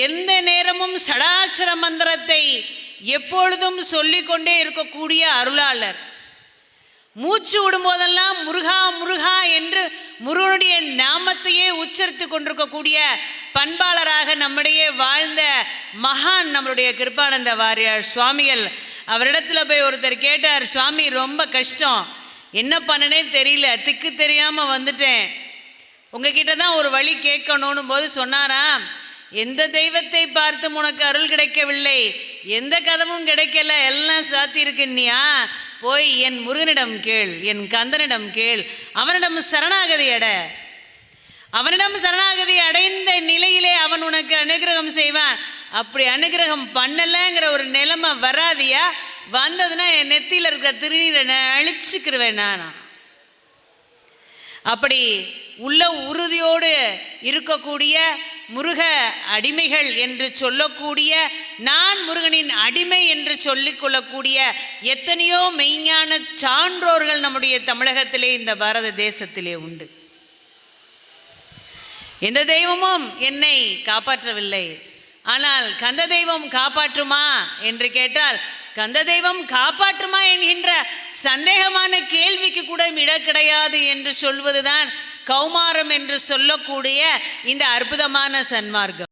எந்த நேரமும் சடாட்சர மந்திரத்தை எப்பொழுதும் சொல்லிக்கொண்டே இருக்கக்கூடிய அருளாளர். மூச்சு விடும்போதெல்லாம் முருகா முருகா என்று முருகனுடைய நாமத்தையே உச்சரித்து கொண்டிருக்கக்கூடிய பண்பாளராக நம்மிடையே வாழ்ந்த மகான் நம்மளுடைய கிருபானந்த வாரியார் சுவாமிகள். அவரிடத்துல போய் ஒருத்தர் கேட்டார், சுவாமி ரொம்ப கஷ்டம், என்ன பண்ணனே தெரியல, திக்கு தெரியாமல் வந்துட்டேன், உங்ககிட்ட தான் ஒரு வழி கேட்கணும்னு போது சொன்னாராம், எந்த தெய்வத்தை பார்த்து உனக்கு அருள் கிடைக்கவில்லை, எந்த கதவும் கிடைக்கல, எல்லாம் சாத்தியிருக்குன்னியா, போய் என் முருகனிடம் கேள், என் கந்தனிடம் கேள், அவனிடம் சரணாகதி அட, அவனிடம் சரணாகதி அடைந்த நிலையிலே அவன் உனக்கு அனுகிரகம் செய்வான். அப்படி அனுகிரகம் பண்ணலைங்கிற ஒரு நிலைமை வராதியா, வந்ததுன்னா என் நெத்தியில் இருக்கிற திருநீரை அழிச்சுக்கிருவேன் நான். அப்படி உள்ள உறுதியோடு இருக்கக்கூடிய முருக அடிமைகள் என்று சொல்லக்கூடிய, நான் முருகனின் அடிமை என்று சொல்லிக்கொள்ளக்கூடிய எத்தனையோ மெய்ஞான சான்றோர்கள் நம்முடைய தமிழகத்திலே, இந்த பாரத தேசத்திலே உண்டு. எந்த தெய்வமும் என்னை காப்பாற்றவில்லை, ஆனால் கந்த தெய்வம் காப்பாற்றுமா என்று கேட்டால், கந்த தெய்வம் காப்பாற்றுமா என்கின்ற சந்தேகமான கேள்விக்கு கூட இடம் கிடையாது என்று சொல்வதுதான் கௌமாரம் என்று சொல்லக்கூடிய இந்த அற்புதமான சன்மார்க்கம்.